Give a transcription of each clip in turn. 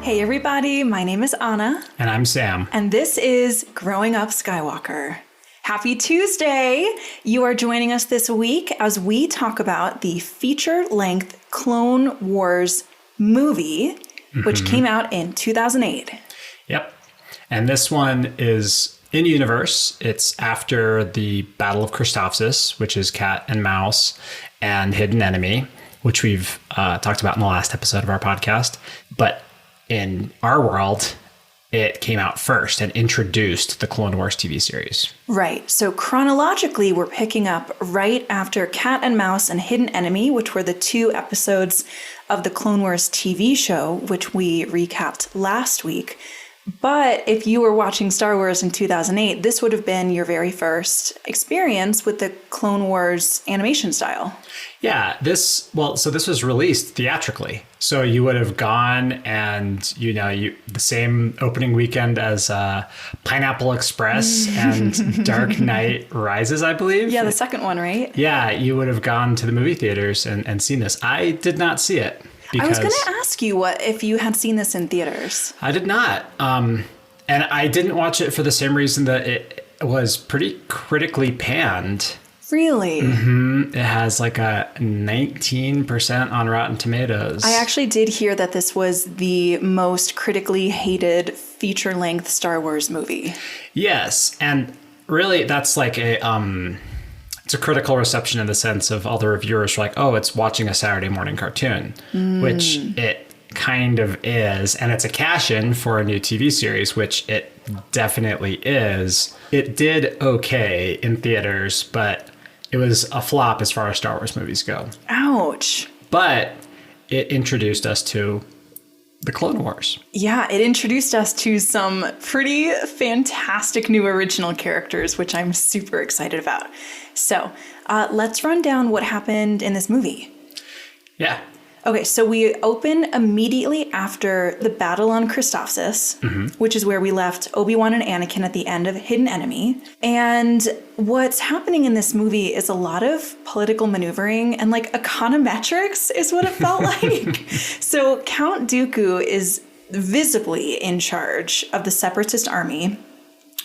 Hey everybody, my name is Anna. And I'm Sam. And this is Growing Up Skywalker. Happy Tuesday! You are joining us this week as we talk about the feature-length Clone Wars movie, which came out in 2008. Yep. And this one is in-universe. It's after the Battle of Christophsis, which is Cat and Mouse, and Hidden Enemy, which we've talked about in the last episode of our podcast. But in our world, it came out first and introduced the Clone Wars TV series. Right. So chronologically, we're picking up right after Cat and Mouse and Hidden Enemy, which were the two episodes of the Clone Wars TV show, which we recapped last week. But if you were watching Star Wars in 2008, this would have been your very first experience with the Clone Wars animation style. Yeah, this was released theatrically. So you would have gone and, the same opening weekend as Pineapple Express and Dark Knight Rises, I believe. Yeah, the second one, right? Yeah, you would have gone to the movie theaters and seen this. I did not see it. I was going to ask you if you had seen this in theaters. I did not. And I didn't watch it for the same reason that it was pretty critically panned. Really? Mm-hmm. It has like a 19% on Rotten Tomatoes. I actually did hear that this was the most critically hated feature-length Star Wars movie. Yes. And really, that's like it's a critical reception in the sense of all the reviewers are like, oh, it's watching a Saturday morning cartoon, which it kind of is. And it's a cash-in for a new TV series, which it definitely is. It did okay in theaters, but it was a flop as far as Star Wars movies go. Ouch. But it introduced us to the Clone Wars. Yeah, it introduced us to some pretty fantastic new original characters, which I'm super excited about. So let's run down what happened in this movie. Yeah. Okay, so we open immediately after the battle on Christophsis, which is where we left Obi-Wan and Anakin at the end of Hidden Enemy. And what's happening in this movie is a lot of political maneuvering and like econometrics is what it felt like. So Count Dooku is visibly in charge of the Separatist army,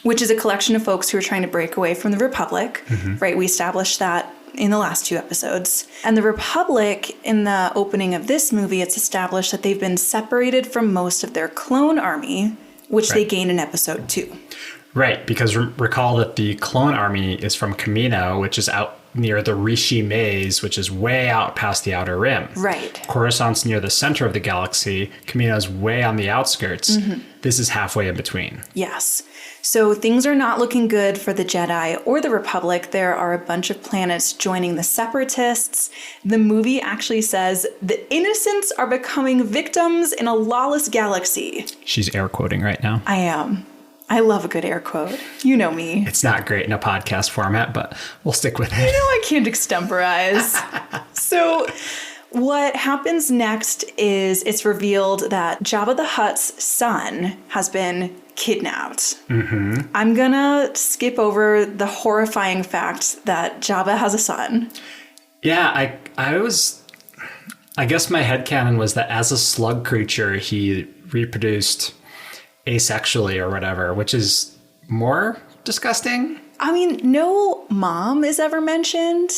which is a collection of folks who are trying to break away from the Republic, right? We established that in the last two episodes. And the Republic, in the opening of this movie, it's established that they've been separated from most of their clone army, which they gain in episode 2. Right, because recall that the clone army is from Kamino, which is out near the Rishi Maze, which is way out past the Outer Rim. Right. Coruscant's near the center of the galaxy. Kamino's way on the outskirts. This is halfway in between. Yes. So things are not looking good for the Jedi or the Republic. There are a bunch of planets joining the Separatists. The movie actually says the innocents are becoming victims in a lawless galaxy. She's air quoting right now. I am. I love a good air quote. You know me. It's not great in a podcast format, but we'll stick with it. You know I can't extemporize. So what happens next is it's revealed that Jabba the Hutt's son has been kidnapped. I'm gonna skip over the horrifying fact that Jabba has a son. Yeah, I guess my headcanon was that as a slug creature, he reproduced asexually or whatever, which is more disgusting. I mean, no mom is ever mentioned.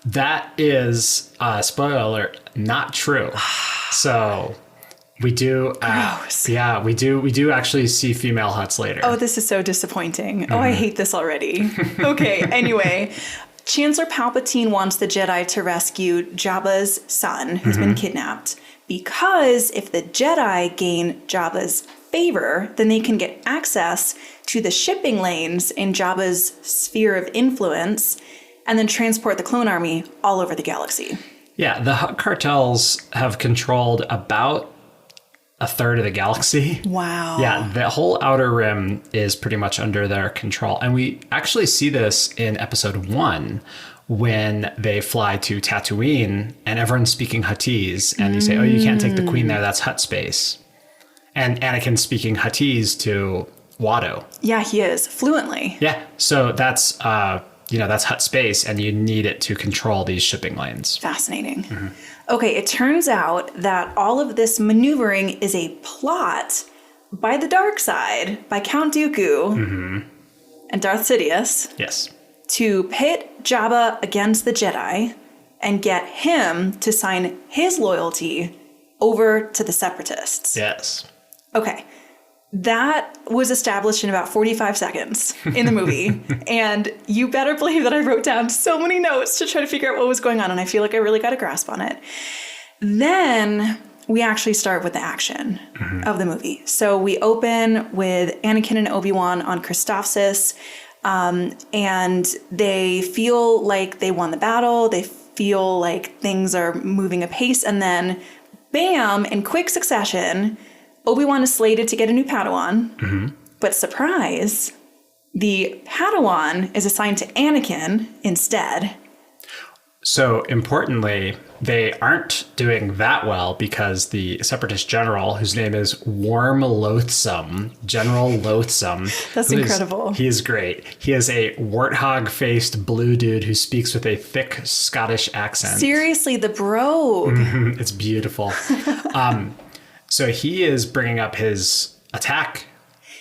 That is, spoiler alert, not true. So we do, we do actually see female Hutts later. Oh, this is so disappointing. Oh, I hate this already. Okay, anyway, Chancellor Palpatine wants the Jedi to rescue Jabba's son, who's been kidnapped, because if the Jedi gain Jabba's favor, then they can get access to the shipping lanes in Jabba's sphere of influence and then transport the clone army all over the galaxy. Yeah, the Hutt cartels have controlled about a third of the galaxy. Wow. Yeah, the whole Outer Rim is pretty much under their control. And we actually see this in episode 1 when they fly to Tatooine and everyone's speaking Huttese. And you say, oh, you can't take the queen there. That's Hutt space. And Anakin's speaking Huttese to Watto. Yeah, he is, fluently. Yeah, so that's that's Hutt space, and you need it to control these shipping lanes. Fascinating. Okay, it turns out that all of this maneuvering is a plot by the dark side, by Count Dooku and Darth Sidious. Yes. To pit Jabba against the Jedi and get him to sign his loyalty over to the Separatists. Yes. Okay. That was established in about 45 seconds in the movie. And you better believe that I wrote down so many notes to try to figure out what was going on. And I feel like I really got a grasp on it. Then we actually start with the action of the movie. So we open with Anakin and Obi-Wan on Christophsis. And they feel like they won the battle. They feel like things are moving apace. And then, bam, in quick succession, Obi-Wan is slated to get a new Padawan. But surprise, the Padawan is assigned to Anakin instead. So importantly, they aren't doing that well because the Separatist general, whose name is Worm Loathsome, General Loathsome. That's incredible. He is great. He is a warthog-faced blue dude who speaks with a thick Scottish accent. Seriously, the brogue. It's beautiful. So he is bringing up his attack.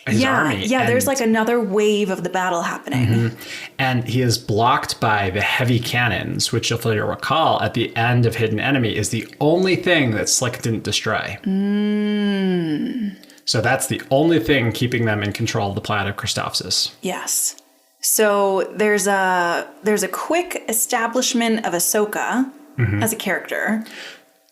His army. Yeah, there's like another wave of the battle happening. And he is blocked by the heavy cannons, which if you'll recall, at the end of Hidden Enemy is the only thing that Slick didn't destroy. So that's the only thing keeping them in control of the planet of Christophsis. Yes. So there's a quick establishment of Ahsoka as a character.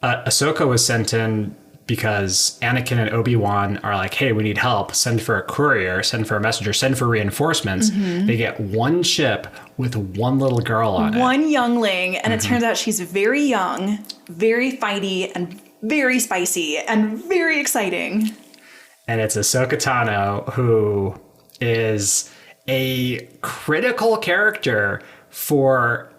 Ahsoka was sent in because Anakin and Obi-Wan are like, hey, we need help. Send for a courier, send for a messenger, send for reinforcements. They get one ship with one little girl on it. One youngling, and it turns out she's very young, very fighty, and very spicy, and very exciting. And it's Ahsoka Tano, who is a critical character for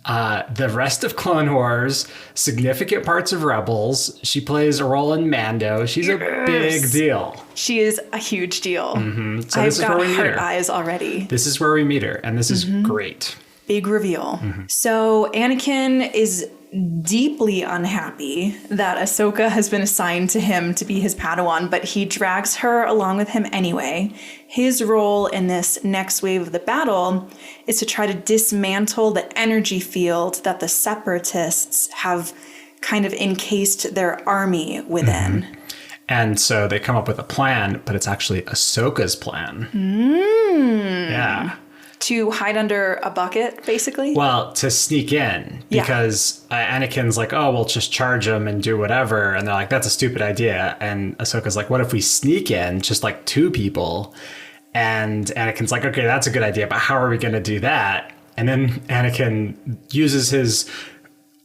the rest of Clone Wars, significant parts of Rebels. She plays a role in Mando. She's a big deal. She is a huge deal. So I've got heart eyes already. This is where we meet her, and this is great. Big reveal. So Anakin is deeply unhappy that Ahsoka has been assigned to him to be his Padawan, but he drags her along with him anyway. His role in this next wave of the battle is to try to dismantle the energy field that the Separatists have kind of encased their army within. And so they come up with a plan, but it's actually Ahsoka's plan. Yeah. To hide under a bucket, basically? Well, to sneak in, because Anakin's like, oh, we'll just charge him and do whatever. And they're like, that's a stupid idea. And Ahsoka's like, what if we sneak in, just like 2 people? And Anakin's like, okay, that's a good idea, but how are we going to do that? And then Anakin uses his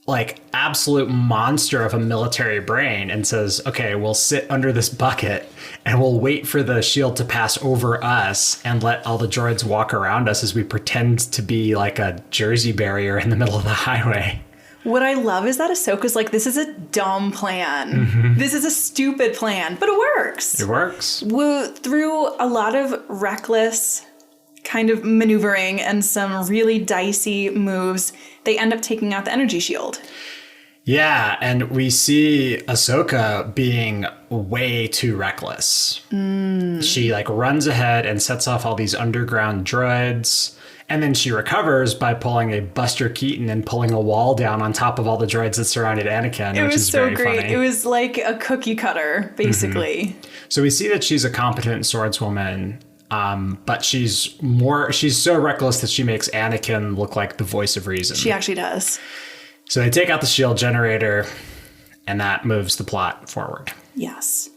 like absolute monster of a military brain and says, okay, we'll sit under this bucket and we'll wait for the shield to pass over us and let all the droids walk around us as we pretend to be like a Jersey barrier in the middle of the highway. What I love is that Ahsoka's like, this is a dumb plan. This is a stupid plan, but it works. It works. Through a lot of reckless kind of maneuvering and some really dicey moves, they end up taking out the energy shield. Yeah, and we see Ahsoka being way too reckless. She like runs ahead and sets off all these underground droids, and then she recovers by pulling a Buster Keaton and pulling a wall down on top of all the droids that surrounded Anakin, which is very funny. It was so great. It was like a cookie cutter, basically. So we see that she's a competent swordswoman, but she's so reckless that she makes Anakin look like the voice of reason. She actually does. So they take out the shield generator, and that moves the plot forward. Yes.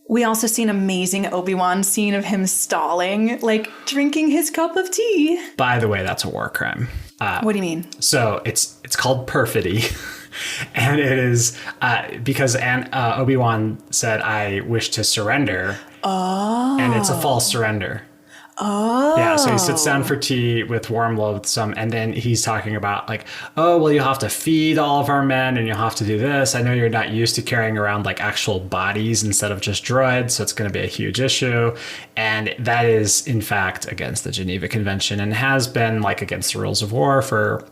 We also see an amazing Obi-Wan scene of him stalling, like drinking his cup of tea. By the way, that's a war crime. What do you mean? So it's called perfidy. And it is because Obi-Wan said, I wish to surrender. Oh. And it's a false surrender. Oh. Yeah, so he sits down for tea with Worm Loathsome, and then he's talking about like, oh, well, you'll have to feed all of our men, and you'll have to do this. I know you're not used to carrying around like actual bodies instead of just droids, so it's going to be a huge issue. And that is, in fact, against the Geneva Convention and has been like against the rules of war for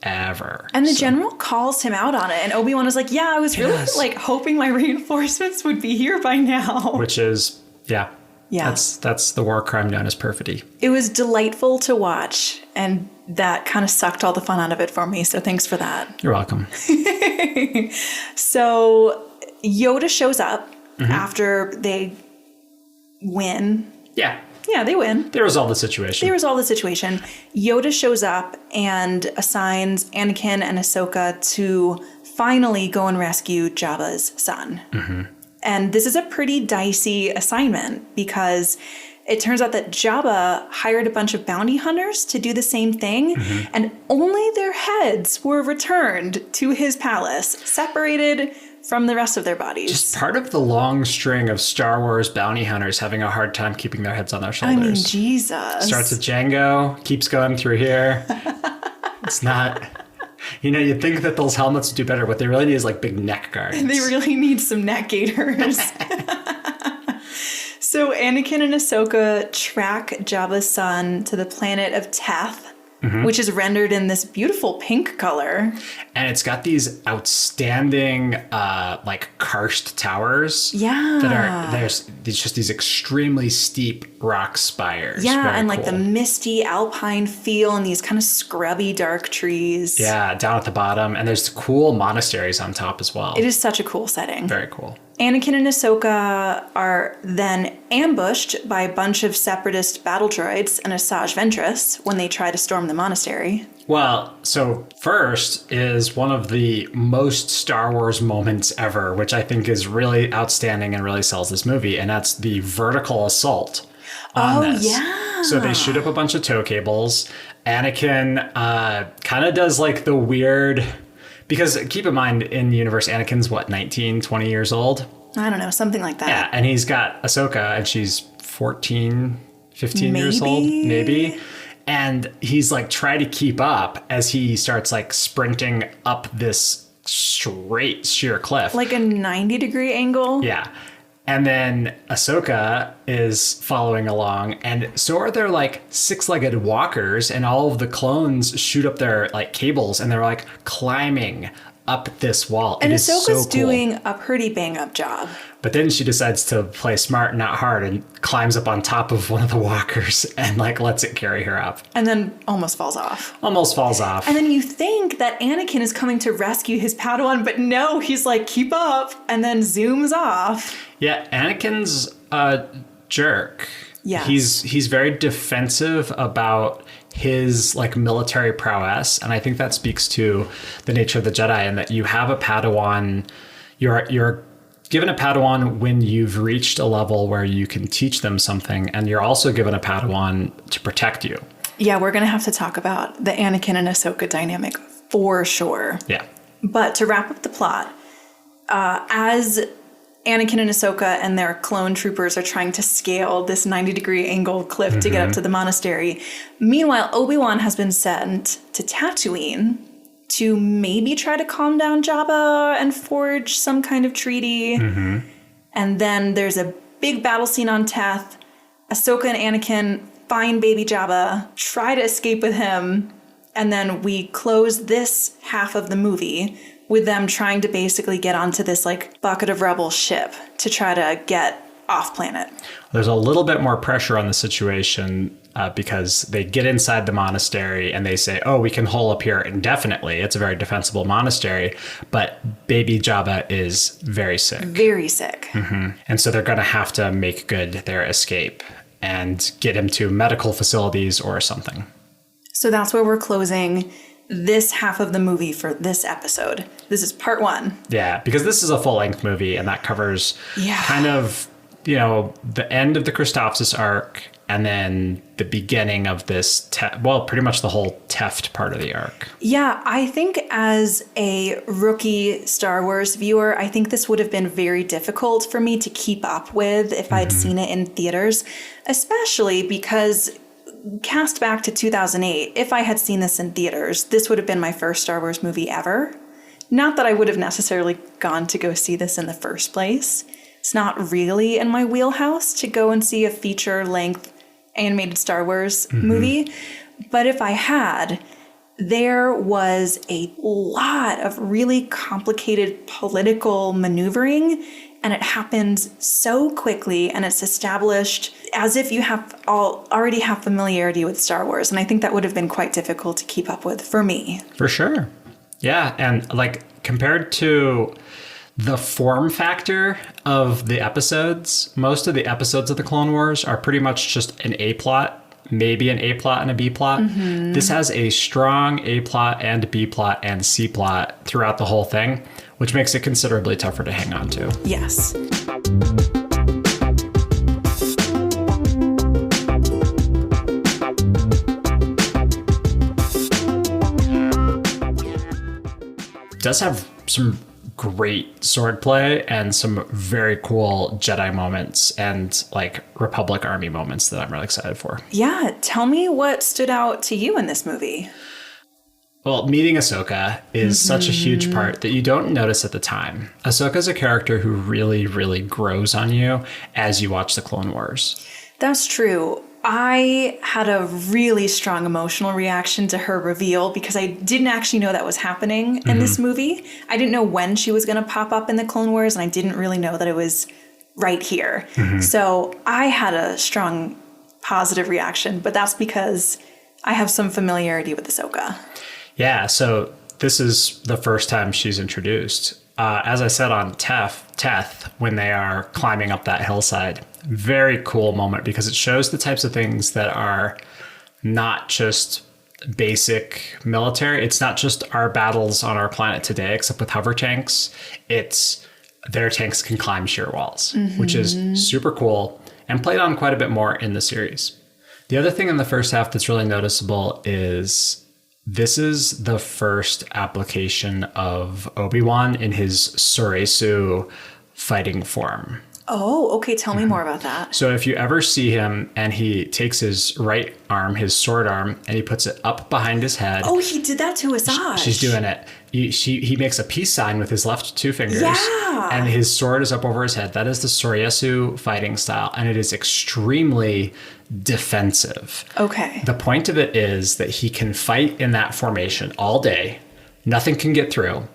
forever. And the general calls him out on it. And Obi-Wan is like, yeah, I was really like hoping my reinforcements would be here by now. Which is, yeah. Yeah. That's the war crime known as perfidy. It was delightful to watch. And that kind of sucked all the fun out of it for me. So thanks for that. You're welcome. So Yoda shows up after they win. Yeah. Yeah, they win. They resolve the situation. Yoda shows up and assigns Anakin and Ahsoka to finally go and rescue Jabba's son. And this is a pretty dicey assignment because it turns out that Jabba hired a bunch of bounty hunters to do the same thing, and only their heads were returned to his palace, separated from the rest of their bodies. Just part of the long string of Star Wars bounty hunters having a hard time keeping their heads on their shoulders. I mean, Jesus. Starts with Django, keeps going through here. It's not... You know, you'd think that those helmets would do better. What they really need is like big neck guards. They really need some neck gaiters. So Anakin and Ahsoka track Jabba's son to the planet of Teth, which is rendered in this beautiful pink color. And it's got these outstanding, like karst towers. Yeah. There's just these extremely steep rock spires. Yeah, Very and like cool. the misty alpine feel and these kind of scrubby dark trees. Yeah, down at the bottom. And there's cool monasteries on top as well. It is such a cool setting. Very cool. Anakin and Ahsoka are then ambushed by a bunch of separatist battle droids and Asajj Ventress when they try to storm the monastery. Well, so first is one of the most Star Wars moments ever, which I think is really outstanding and really sells this movie, and that's the vertical assault on this. Yeah. So they shoot up a bunch of tow cables. Anakin kind of does like the weird... Because keep in mind, in the universe, Anakin's, 19, 20 years old? I don't know, something like that. Yeah, and he's got Ahsoka, and she's 14, 15 years old, maybe. And he's like trying to keep up as he starts like sprinting up this straight, sheer cliff. Like a 90-degree angle? Yeah. And then Ahsoka is following along, and so are there like six-legged walkers, and all of the clones shoot up their like cables, and they're like climbing up this wall. And it is Ahsoka's so cool. doing a pretty bang-up job. But then she decides to play smart, not hard, and climbs up on top of one of the walkers and like lets it carry her up. And then almost falls off. Almost falls off. And then you think that Anakin is coming to rescue his Padawan, but no, he's like, keep up, and then zooms off. Yeah, Anakin's a jerk. Yeah. He's very defensive about his like military prowess, and I think that speaks to the nature of the Jedi, and that you have a Padawan, you're given a Padawan when you've reached a level where you can teach them something, and you're also given a Padawan to protect you. Yeah, we're going to have to talk about the Anakin and Ahsoka dynamic for sure. Yeah. But to wrap up the plot, as Anakin and Ahsoka and their clone troopers are trying to scale this 90-degree angle cliff to get up to the monastery, meanwhile, Obi-Wan has been sent to Tatooine to maybe try to calm down Jabba and forge some kind of treaty. And then there's a big battle scene on Teth. Ahsoka and Anakin find baby Jabba, try to escape with him, and then we close this half of the movie with them trying to basically get onto this like bucket of rebel ship to try to get off planet. There's a little bit more pressure on the situation because they get inside the monastery and they say, oh, we can hole up here indefinitely. It's a very defensible monastery, but baby Jabba is very sick. Very sick. And so they're going to have to make good their escape and get him to medical facilities or something. So that's where we're closing this half of the movie for this episode. This is part 1. Yeah, because this is a full-length movie, and that covers kind of, you know, the end of the Christophsis arc, and then the beginning of this, pretty much the whole Teft part of the arc. Yeah, I think as a rookie Star Wars viewer, I think this would have been very difficult for me to keep up with if I'd seen it in theaters, especially because cast back to 2008, if I had seen this in theaters, this would have been my first Star Wars movie ever. Not that I would have necessarily gone to go see this in the first place. It's not really in my wheelhouse to go and see a feature-length animated Star Wars movie. But if I had, there was a lot of really complicated political maneuvering, and it happens so quickly, and it's established as if you already have familiarity with Star Wars. And I think that would have been quite difficult to keep up with for me. For sure. Yeah. And like compared to the form factor of the episodes, most of the episodes of the Clone Wars are pretty much just an A plot, maybe an A plot and a B plot. This has a strong A plot and B plot and C plot throughout the whole thing, which makes it considerably tougher to hang on to. Yes. It does have some great swordplay and some very cool Jedi moments and like Republic Army moments that I'm really excited for. Yeah, tell me what stood out to you in this movie. Well, meeting Ahsoka is such a huge part that you don't notice at the time. Ahsoka's a character who really, really grows on you as you watch the Clone Wars. That's true. I had a really strong emotional reaction to her reveal because I didn't actually know that was happening in this movie. I didn't know when she was going to pop up in the Clone Wars, and I didn't really know that it was right here. So I had a strong positive reaction, but that's because I have some familiarity with Ahsoka. Yeah, so this is the first time she's introduced. As I said on Teth, when they are climbing up that hillside, very cool moment because it shows the types of things that are not just basic military. It's not just our battles on our planet today, except with hover tanks. It's their tanks can climb sheer walls, which is super cool and played on quite a bit more in the series. The other thing in the first half that's really noticeable is this is the first application of Obi-Wan in his Soresu fighting form. Oh, okay. Tell me more about that. So if you ever see him and he takes his right arm, his sword arm, and he puts it up behind his head. Oh, he did that to Asajj. She's doing it. He makes a peace sign with his left two fingers. Yeah. And his sword is up over his head. That is the Soresu fighting style. And it is extremely defensive. Okay. The point of it is that he can fight in that formation all day. Nothing can get through.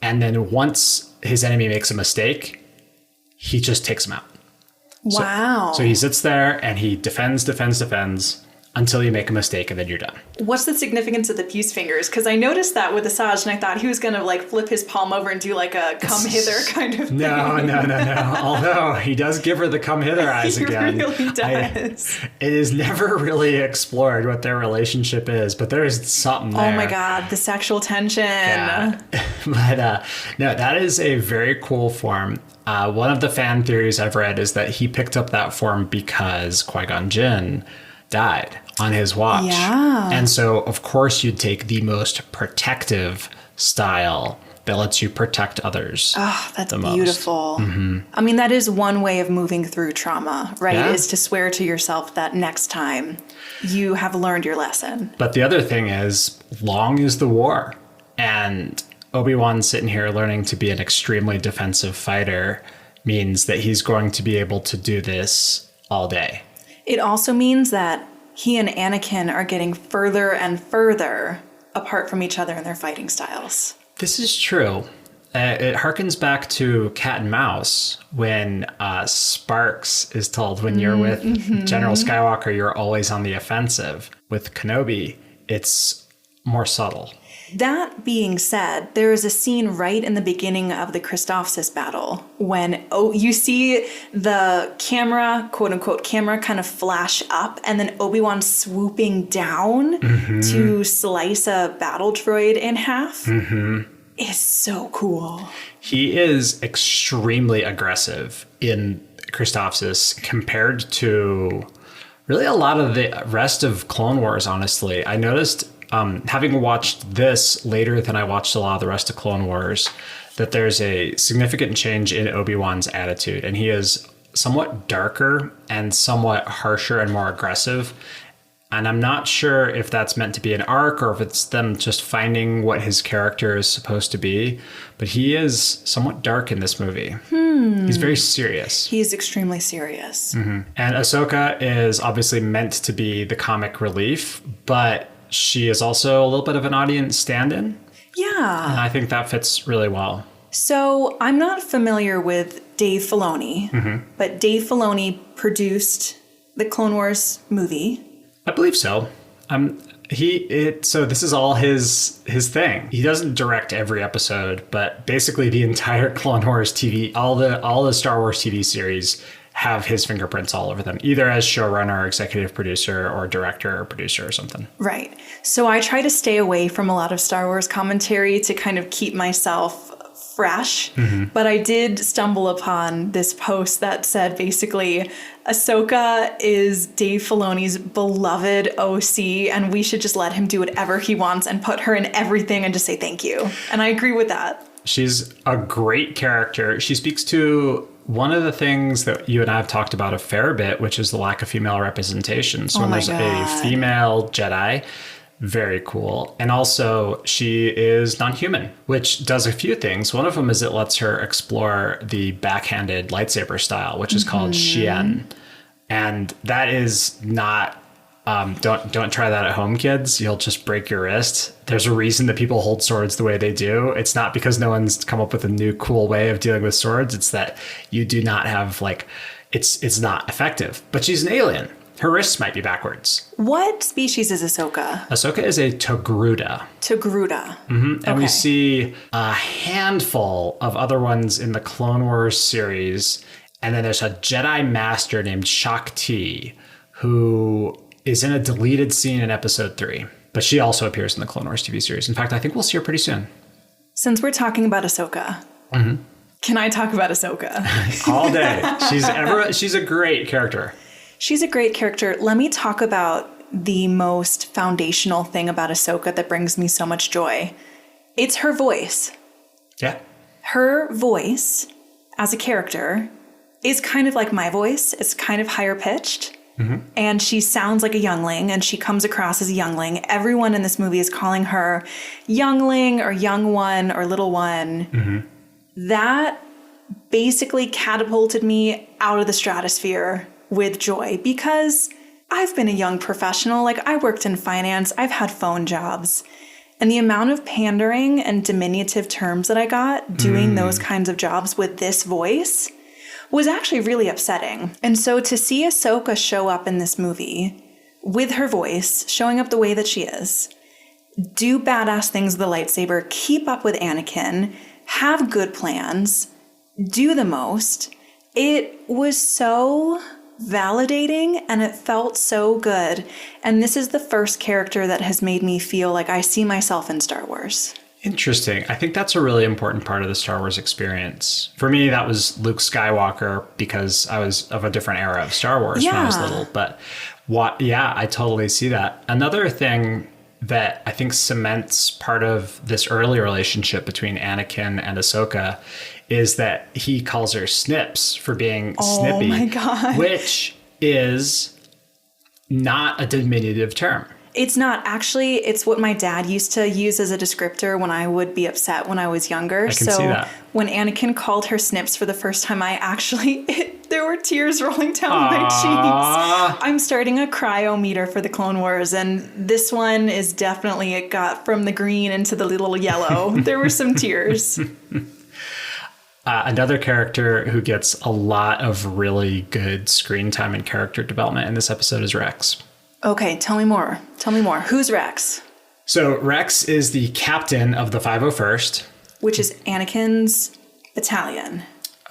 And then once his enemy makes a mistake, he just takes him out. Wow. So he sits there and he defends until you make a mistake and then you're done. What's the significance of the peace fingers? Because I noticed that with Asajj and I thought he was going to like flip his palm over and do like a come hither kind of thing. No. Although he does give her the come hither eyes again. He really does. It is never really explored what their relationship is, but there is something there. Oh my God, the sexual tension. Yeah. But no, that is a very cool form. One of the fan theories I've read is that he picked up that form because Qui-Gon Jinn died on his watch. Yeah. And so, of course, you'd take the most protective style that lets you protect others. Oh, that's beautiful. I mean, that is one way of moving through trauma, right? Yeah. Is to swear to yourself that next time you have learned your lesson. But the other thing is, long is the war. And Obi-Wan sitting here learning to be an extremely defensive fighter means that he's going to be able to do this all day. It also means that he and Anakin are getting further and further apart from each other in their fighting styles. This is true. It harkens back to Cat and Mouse when Sparks is told when you're with General Skywalker, you're always on the offensive. With Kenobi, it's more subtle. That being said, there is a scene right in the beginning of the Christophsis battle when you see the camera, quote unquote, camera kind of flash up and then Obi-Wan swooping down to slice a battle droid in half. Is so cool. He is extremely aggressive in Christophsis compared to really a lot of the rest of Clone Wars, honestly. I noticed, having watched this later than I watched a lot of the rest of Clone Wars, that there's a significant change in Obi-Wan's attitude, and he is somewhat darker and somewhat harsher and more aggressive. And I'm not sure if that's meant to be an arc or if it's them just finding what his character is supposed to be. But he is somewhat dark in this movie. He's very serious. He's extremely serious. And Ahsoka is obviously meant to be the comic relief, but she is also a little bit of an audience stand-in. Yeah. And I think that fits really well. So I'm not familiar with Dave Filoni, but Dave Filoni produced the Clone Wars movie. I believe so. So this is all his thing. He doesn't direct every episode, but basically the entire Clone Wars TV, all the Star Wars TV series have his fingerprints all over them, either as showrunner, executive producer, or director or producer or something. Right. So I try to stay away from a lot of Star Wars commentary to kind of keep myself fresh. But I did stumble upon this post that said basically, Ahsoka is Dave Filoni's beloved OC, and we should just let him do whatever he wants and put her in everything and just say thank you. And I agree with that. She's a great character. She speaks to one of the things that you and I have talked about a fair bit, which is the lack of female representation. So when there's a female Jedi, very cool. And also she is non-human, which does a few things. One of them is it lets her explore the backhanded lightsaber style, which is called Xian. And that is not, don't try that at home, kids. You'll just break your wrist. There's a reason that people hold swords the way they do. It's not because no one's come up with a new cool way of dealing with swords. It's that you do not have it's not effective. But she's an alien. Her wrists might be backwards. What species is Ahsoka? Ahsoka is a Togruta. Togruta. And we see a handful of other ones in the Clone Wars series. And then there's a Jedi Master named Shaak Ti, who is in a deleted scene in episode 3. But she also appears in the Clone Wars TV series. In fact, I think we'll see her pretty soon. Since we're talking about Ahsoka, can I talk about Ahsoka? All day. She's a great character. She's a great character. Let me talk about the most foundational thing about Ahsoka that brings me so much joy. It's her voice. Yeah. Her voice as a character is kind of like my voice. It's kind of higher pitched. And she sounds like a youngling, and she comes across as a youngling. Everyone in this movie is calling her youngling or young one or little one. That basically catapulted me out of the stratosphere with joy, because I've been a young professional. Like, I worked in finance. I've had phone jobs. And the amount of pandering and diminutive terms that I got doing those kinds of jobs with this voice was actually really upsetting. And so to see Ahsoka show up in this movie with her voice, showing up the way that she is, do badass things with the lightsaber, keep up with Anakin, have good plans, do the most, it was so validating and it felt so good. And this is the first character that has made me feel like I see myself in Star Wars. Interesting. I think that's a really important part of the Star Wars experience. For me, that was Luke Skywalker, because I was of a different era of Star Wars when I was little. But I totally see that. Another thing that I think cements part of this early relationship between Anakin and Ahsoka is that he calls her Snips for being snippy. Oh my God. Which is not a diminutive term. It's not. Actually, it's what my dad used to use as a descriptor when I would be upset when I was younger. I can see that. When Anakin called her Snips for the first time, there were tears rolling down my cheeks. I'm starting a cryo-meter for the Clone Wars, and this one is definitely, it got from the green into the little yellow. There were some tears. Another character who gets a lot of really good screen time and character development in this episode is Rex. Okay, tell me more. Who's Rex? So Rex is the captain of the 501st. Which is Anakin's battalion.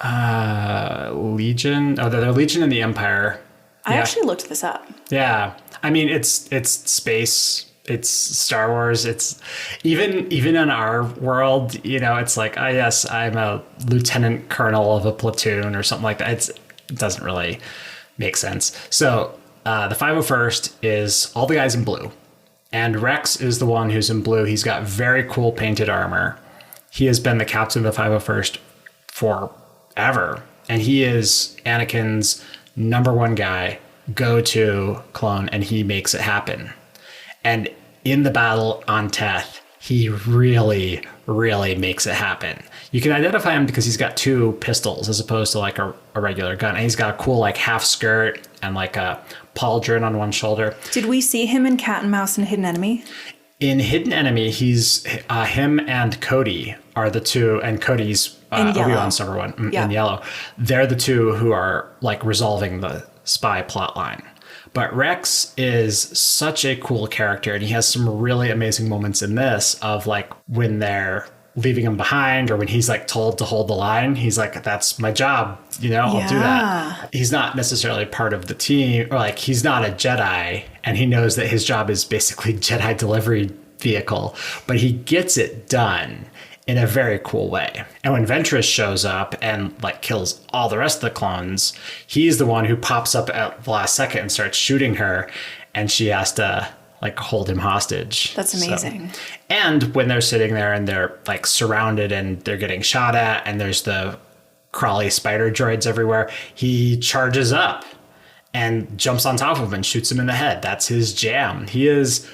Legion. Oh, they're Legion in the Empire. I actually looked this up. Yeah. I mean, it's space. It's Star Wars. It's even in our world, it's like, oh yes, I'm a lieutenant colonel of a platoon or something like that. It doesn't really make sense. So the 501st is all the guys in blue, and Rex is the one who's in blue. He's got very cool painted armor. He has been the captain of the 501st forever, and he is Anakin's number one guy, go-to clone, and he makes it happen. And in the battle on Teth, he really, really makes it happen. You can identify him because he's got 2 pistols as opposed to like a regular gun. And he's got a cool like half skirt and like a pauldron on one shoulder. Did we see him in Cat and Mouse and Hidden Enemy? In Hidden Enemy, he's him and Cody are the 2, and Cody's Obi-Wan's number 1 in yellow. They're the 2 who are like resolving the spy plot line. But Rex is such a cool character, and he has some really amazing moments in this of like when they're leaving him behind or when he's like told to hold the line. He's like, that's my job, I'll do that. He's not necessarily part of the team, or like he's not a Jedi, and he knows that his job is basically Jedi delivery vehicle, but he gets it done in a very cool way. And when Ventress shows up and like kills all the rest of the clones, he's the one who pops up at the last second and starts shooting her, and she has to like hold him hostage. That's amazing. So, and when they're sitting there and they're like surrounded and they're getting shot at and there's the crawly spider droids everywhere, he charges up and jumps on top of him and shoots him in the head. That's his jam. He is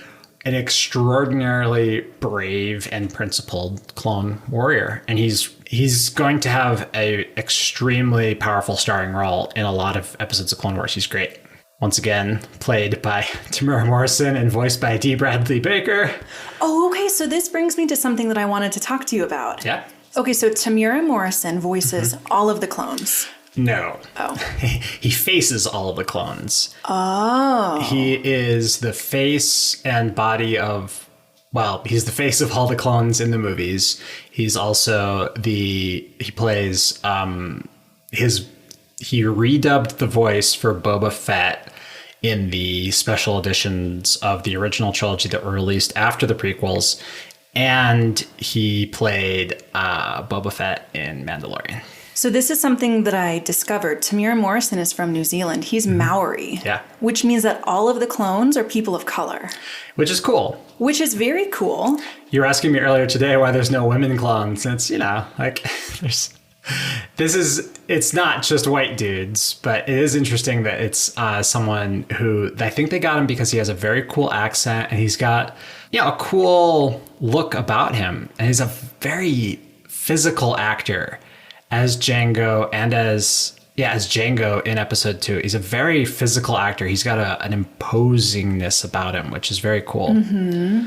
an extraordinarily brave and principled clone warrior, and he's going to have a extremely powerful starring role in a lot of episodes of Clone Wars. He's great. Once again, played by Tamira Morrison and voiced by D. Bradley Baker. Oh, okay. So this brings me to something that I wanted to talk to you about. Yeah. Okay, so Tamira Morrison voices all of the clones. No. Oh. He faces all of the clones. Oh. He is the face and body of, he's the face of all the clones in the movies. He's also he plays, he redubbed the voice for Boba Fett in the special editions of the original trilogy that were released after the prequels. And he played Boba Fett in Mandalorian. So this is something that I discovered. Tamira Morrison is from New Zealand. He's Maori. Yeah. Which means that all of the clones are people of color. Which is cool. Which is very cool. You were asking me earlier today why there's no women clones. It's, it's not just white dudes, but it is interesting that it's someone who, I think they got him because he has a very cool accent and he's got, a cool look about him. And he's a very physical actor. As Jango and as Jango in episode 2. He's a very physical actor. He's got an imposingness about him, which is very cool. Mm-hmm.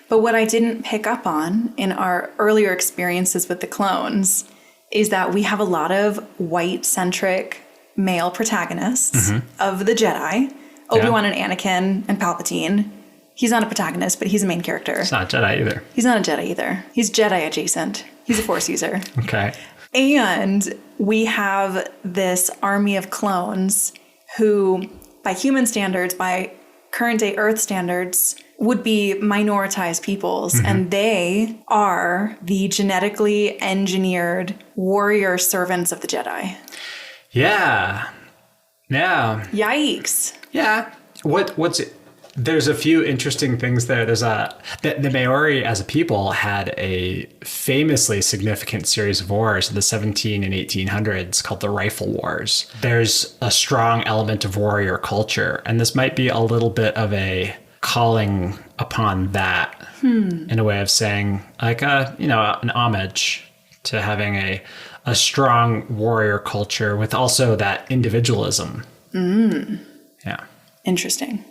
But what I didn't pick up on in our earlier experiences with the clones is that we have a lot of white-centric male protagonists of the Jedi. Obi-Wan and Anakin and Palpatine. He's not a protagonist, but he's a main character. He's not a Jedi either. He's not a Jedi either. He's Jedi adjacent. He's a Force user. Okay. And we have this army of clones who, by human standards, by current day Earth standards, would be minoritized peoples. And they are the genetically engineered warrior servants of the Jedi. Yeah. Yeah. Yikes. Yeah. What's it? There's a few interesting things there. There's the Maori as a people had a famously significant series of wars in the 17 and 1800s called the Rifle Wars. There's a strong element of warrior culture, and this might be a little bit of a calling upon that in a way of saying like an homage to having a strong warrior culture with also that individualism. Yeah. Interesting.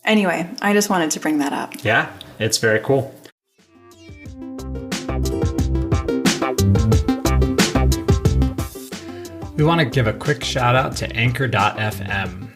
Anyway, I just wanted to bring that up. Yeah, it's very cool. We want to give a quick shout out to Anchor.fm.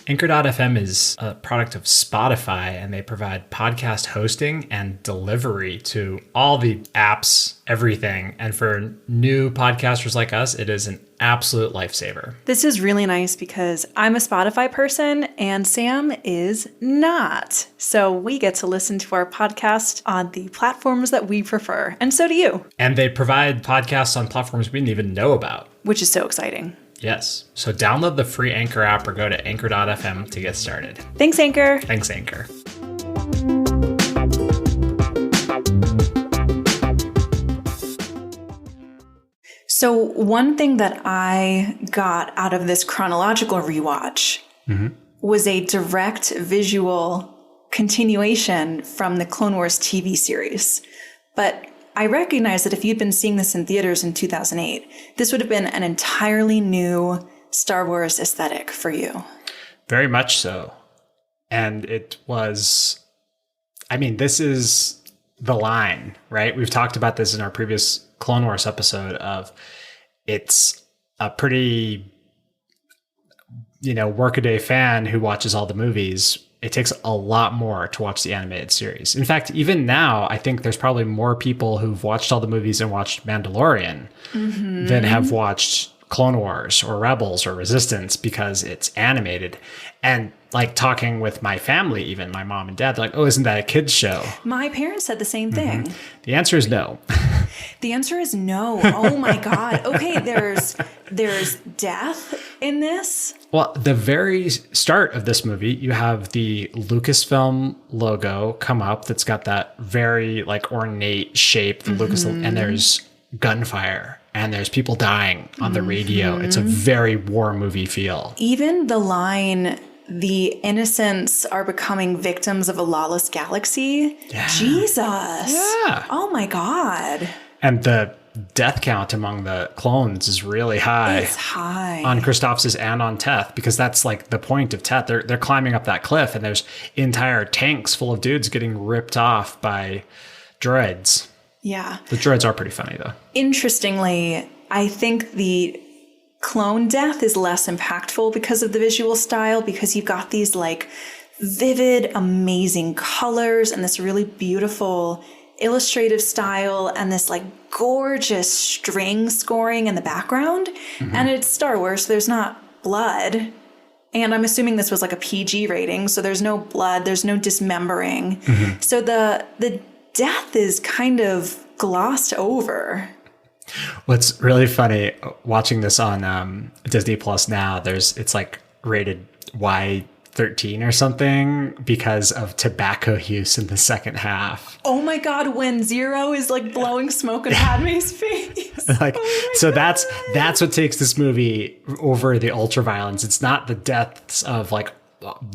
Anchor.fm is a product of Spotify, and they provide podcast hosting and delivery to all the apps, everything. And for new podcasters like us, it is an absolute lifesaver. This is really nice because I'm a Spotify person and Sam is not. So we get to listen to our podcast on the platforms that we prefer. And so do you. And they provide podcasts on platforms we didn't even know about. Which is so exciting. Yes. So download the free Anchor app or go to anchor.fm to get started. Thanks, Anchor. Thanks, Anchor. So one thing that I got out of this chronological rewatch was a direct visual continuation from the Clone Wars TV series. But I recognize that if you'd been seeing this in theaters in 2008, this would have been an entirely new Star Wars aesthetic for you. Very much so. And it was, I mean, this is the line, right? We've talked about this in our previous Clone Wars episode of it's a pretty, workaday fan who watches all the movies. It takes a lot more to watch the animated series. In fact, even now, I think there's probably more people who've watched all the movies and watched Mandalorian than have watched Clone Wars or Rebels or Resistance because it's animated. And like talking with my family, even my mom and dad, they're like, oh, isn't that a kid's show? My parents said the same thing. The answer is no. The answer is no. Oh my God. Okay, there's death in this. Well, the very start of this movie, you have the Lucasfilm logo come up that's got that very like ornate shape, the Lucasfilm, and there's gunfire and there's people dying on the radio. It's a very war movie feel. Even the line, the innocents are becoming victims of a lawless galaxy. Yeah. Jesus. Yeah. Oh my God. And the death count among the clones is really high. It's high. On Christophsis and on Teth, because that's like the point of Teth. They're climbing up that cliff and there's entire tanks full of dudes getting ripped off by droids. Yeah. The droids are pretty funny though. Interestingly, I think the clone death is less impactful because of the visual style, because you've got these like vivid, amazing colors and this really beautiful illustrative style and this like gorgeous string scoring in the background. And it's Star Wars, so there's not blood. And I'm assuming this was like a PG rating, so there's no blood, there's no dismembering. So the death is kind of glossed over. What's really funny watching this on Disney Plus now, it's like rated Y13 or something because of tobacco use in the second half. Oh my God, when Zero is like blowing smoke in Padme's face. Like, so that's what takes this movie over the ultra violence. It's not the deaths of like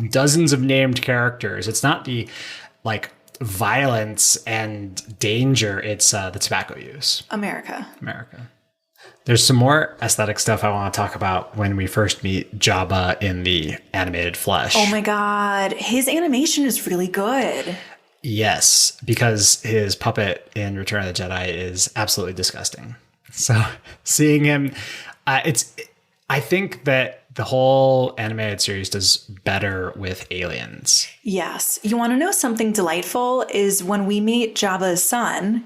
dozens of named characters. It's not the like violence and danger. It's the tobacco use. America. There's some more aesthetic stuff I want to talk about when we first meet Jabba in the animated flesh. Oh my God. His animation is really good. Yes, because his puppet in Return of the Jedi is absolutely disgusting. So seeing him, I think that the whole animated series does better with aliens. Yes. You want to know something delightful is when we meet Jabba's son,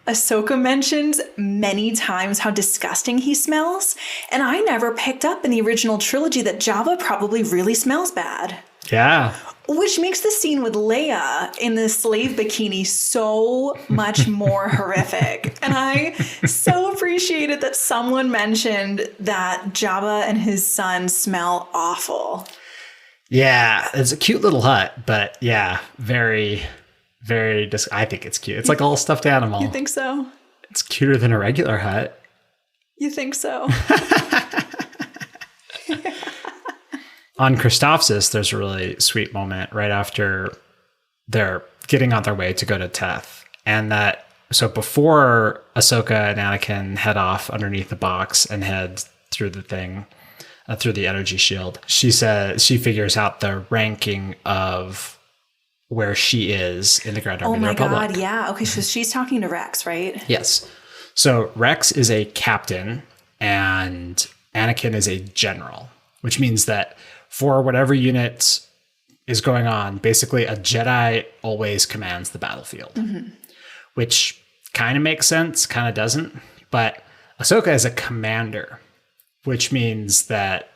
Ahsoka mentions many times how disgusting he smells. And I never picked up in the original trilogy that Jabba probably really smells bad. Yeah. Which makes the scene with Leia in the slave bikini so much more horrific. And I so appreciated that someone mentioned that Jabba and his son smell awful. Yeah, it's a cute little hut, but yeah, very, very, I think it's cute. It's like a little stuffed animal. You think so? It's cuter than a regular hut. You think so? On Christophsis, there's a really sweet moment right after they're getting on their way to go to Teth. And so before Ahsoka and Anakin head off underneath the box and head through the thing, through the energy shield, she says she figures out the ranking of where she is in the Grand Army of the Republic. Oh my God, yeah. Okay, so she's talking to Rex, right? Yes. So Rex is a captain and Anakin is a general, which means that for whatever unit is going on, basically a Jedi always commands the battlefield, which kind of makes sense, kind of doesn't. But Ahsoka is a commander, which means that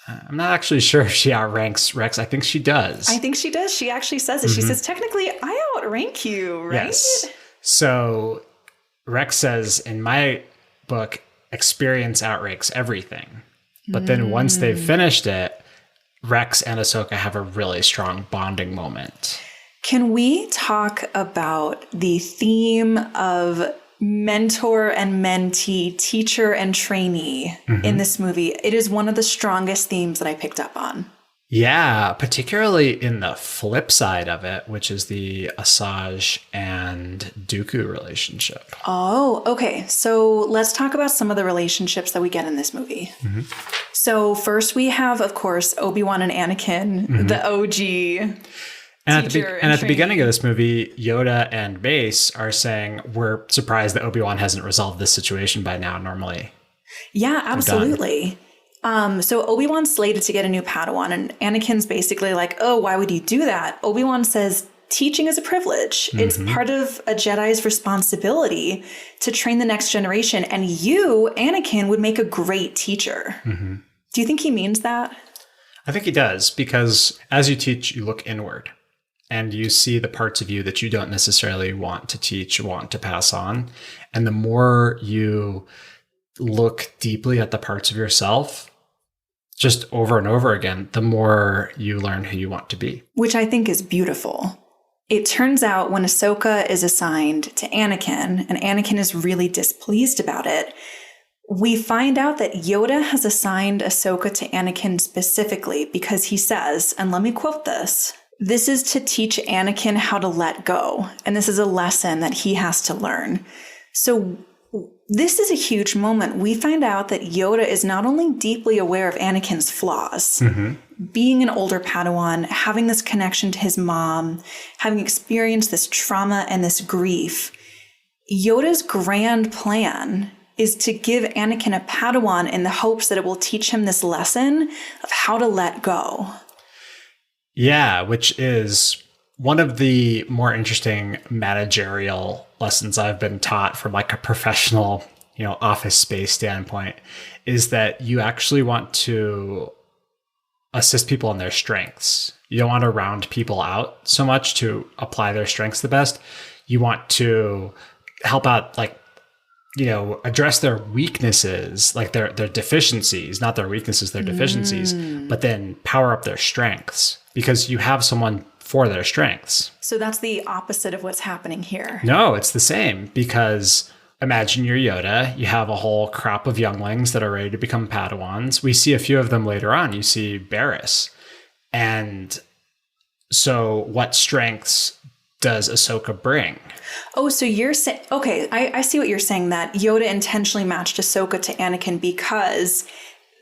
I'm not actually sure if she outranks Rex. I think she does. I think she does. She actually says it. She says, technically, I outrank you, right? Yes. So Rex says, in my book, experience outranks everything. But then once they've finished it, Rex and Ahsoka have a really strong bonding moment. Can we talk about the theme of mentor and mentee, teacher and trainee in this movie? It is one of the strongest themes that I picked up on. Yeah, particularly in the flip side of it, which is the Asajj and Dooku relationship. Oh, okay. So let's talk about some of the relationships that we get in this movie. So first we have, of course, Obi-Wan and Anakin, the OG. And at the beginning of this movie, Yoda and Mace are saying, we're surprised that Obi-Wan hasn't resolved this situation by now normally. Yeah, absolutely. So Obi-Wan's slated to get a new Padawan, and Anakin's basically like, oh, why would you do that? Obi-Wan says, teaching is a privilege. It's part of a Jedi's responsibility to train the next generation, and you, Anakin, would make a great teacher. Do you think he means that? I think he does, because as you teach, you look inward. And you see the parts of you that you don't necessarily want to teach, want to pass on. And the more you look deeply at the parts of yourself, just over and over again, the more you learn who you want to be. Which I think is beautiful. It turns out when Ahsoka is assigned to Anakin, and Anakin is really displeased about it, we find out that Yoda has assigned Ahsoka to Anakin specifically because he says, and let me quote this, "This is to teach Anakin how to let go. And this is a lesson that he has to learn." So this is a huge moment. We find out that Yoda is not only deeply aware of Anakin's flaws, being an older Padawan, having this connection to his mom, having experienced this trauma and this grief, Yoda's grand plan is to give Anakin a Padawan in the hopes that it will teach him this lesson of how to let go. Yeah, which is one of the more interesting managerial lessons I've been taught from like a professional, office space standpoint, is that you actually want to assist people in their strengths. You don't want to round people out so much to apply their strengths the best. You want to help out, address their weaknesses, like their deficiencies, not their weaknesses, their deficiencies, but then power up their strengths because you have someone for their strengths. So that's the opposite of what's happening here. No, it's the same, because imagine you're Yoda. You have a whole crop of younglings that are ready to become Padawans. We see a few of them later on. You see Barriss. And so what strengths does Ahsoka bring? Oh, so you're saying, okay, I see what you're saying, that Yoda intentionally matched Ahsoka to Anakin because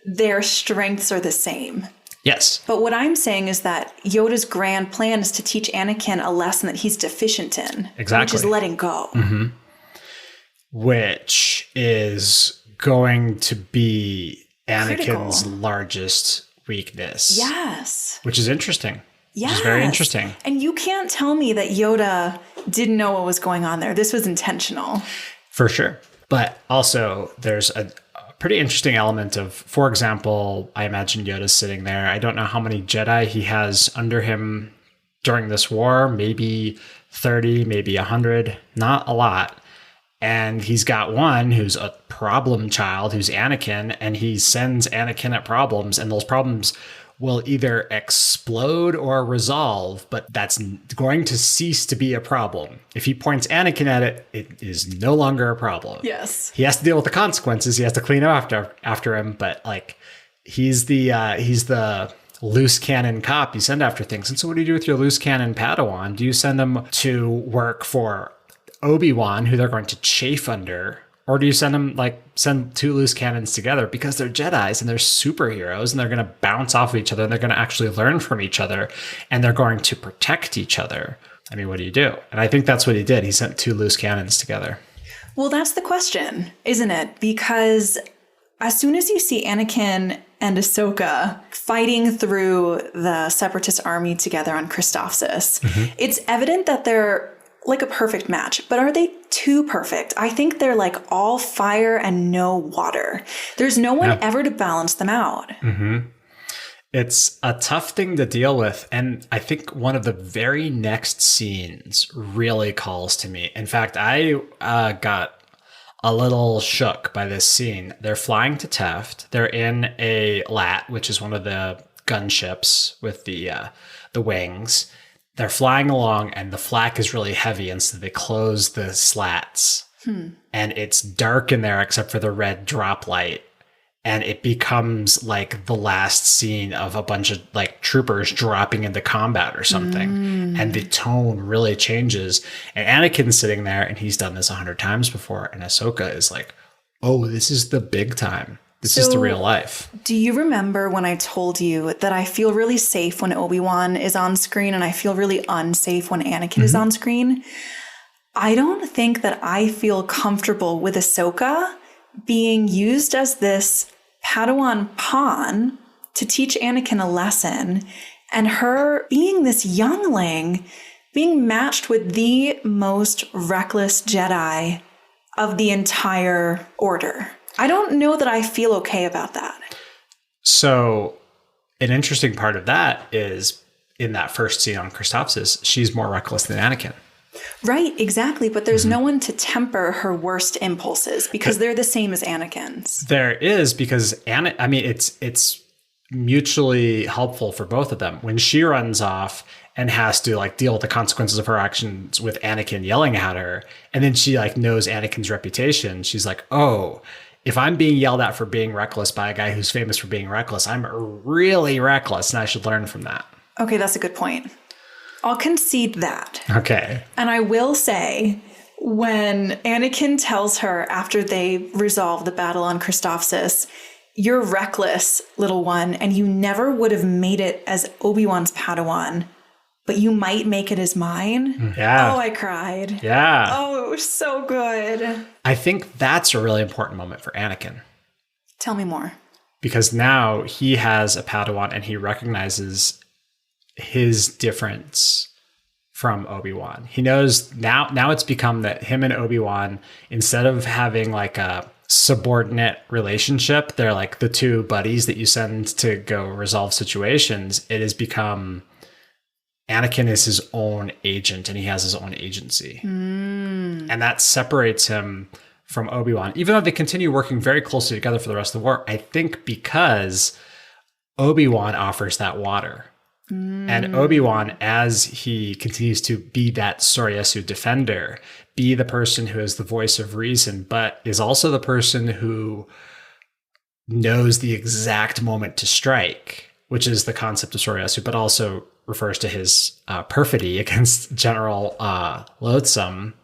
their strengths are the same. Yes. But what I'm saying is that Yoda's grand plan is to teach Anakin a lesson that he's deficient in. Exactly. Which is letting go. Which is going to be Anakin's Critical. largest weakness. Yes. Which is interesting. Yes. Which is very interesting. And you can't tell me that Yoda didn't know what was going on there. This was intentional. For sure. But also there's a pretty interesting element of, for example, I imagine Yoda's sitting there. I don't know how many Jedi he has under him during this war, maybe 30, maybe 100, not a lot. And he's got one who's a problem child, who's Anakin, and he sends Anakin at problems, and those problems will either explode or resolve, but that's going to cease to be a problem. If he points Anakin at it, it is no longer a problem. Yes. He has to deal with the consequences. He has to clean up after him, but he's the loose cannon cop you send after things. And so what do you do with your loose cannon Padawan? Do you send them to work for Obi-Wan, who they're going to chafe under? Or do you send two loose cannons together because they're Jedis and they're superheroes and they're going to bounce off of each other and they're going to actually learn from each other and they're going to protect each other? I mean, what do you do? And I think that's what he did. He sent two loose cannons together. Well, that's the question, isn't it? Because as soon as you see Anakin and Ahsoka fighting through the Separatist army together on Christophsis, it's evident that they're like a perfect match. But are they too perfect? I think they're like all fire and no water. There's no one ever to balance them out. It's a tough thing to deal with. And I think one of the very next scenes really calls to me. In fact, I got a little shook by this scene. They're flying to Teft. They're in a LAT, which is one of the gunships with the wings. They're flying along and the flak is really heavy, and so they close the slats. And it's dark in there except for the red drop light. and it becomes like the last scene of a bunch of like troopers dropping into combat or something. And the tone really changes. And Anakin's sitting there, and he's done this 100 times before. And Ahsoka is like, oh, this is the big time. This is the real life. Do you remember when I told you that I feel really safe when Obi-Wan is on screen and I feel really unsafe when Anakin is on screen? I don't think that I feel comfortable with Ahsoka being used as this Padawan pawn to teach Anakin a lesson, and her being this youngling being matched with the most reckless Jedi of the entire order. I don't know that I feel okay about that. So an interesting part of that is in that first scene on Christophsis, she's more reckless than Anakin. Right, exactly. But there's no one to temper her worst impulses because they're the same as Anakin's. There is, because it's mutually helpful for both of them. When she runs off and has to like deal with the consequences of her actions with Anakin yelling at her, and then she like knows Anakin's reputation, she's like, oh, if I'm being yelled at for being reckless by a guy who's famous for being reckless, I'm really reckless and I should learn from that. Okay, that's a good point. I'll concede that. Okay. And I will say, when Anakin tells her after they resolve the battle on Christophsis, you're reckless, little one, and you never would have made it as Obi-Wan's Padawan, but you might make it as mine. Yeah. Oh, I cried. Yeah. Oh, it was so good. I think that's a really important moment for Anakin. Tell me more. Because now he has a Padawan and he recognizes his difference from Obi-Wan. He knows now it's become that him and Obi-Wan, instead of having like a subordinate relationship, they're like the two buddies that you send to go resolve situations. It has become Anakin is his own agent and he has his own agency. And that separates him from Obi-Wan, even though they continue working very closely together for the rest of the war. I think because Obi-Wan offers that water. And Obi-Wan, as he continues to be that Soryasu defender, be the person who is the voice of reason, but is also the person who knows the exact moment to strike, which is the concept of Soryasu, but also refers to his perfidy against General Loathsome.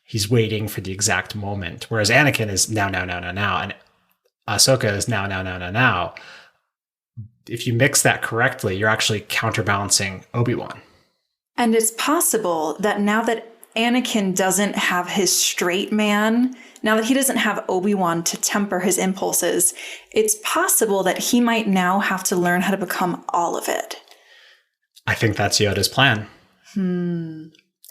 He's waiting for the exact moment, whereas Anakin is now, and Ahsoka is now. If you mix that correctly, you're actually counterbalancing Obi-Wan. And it's possible that now that Anakin doesn't have his straight man, now that he doesn't have Obi-Wan to temper his impulses, it's possible that he might now have to learn how to become all of it. I think that's Yoda's plan.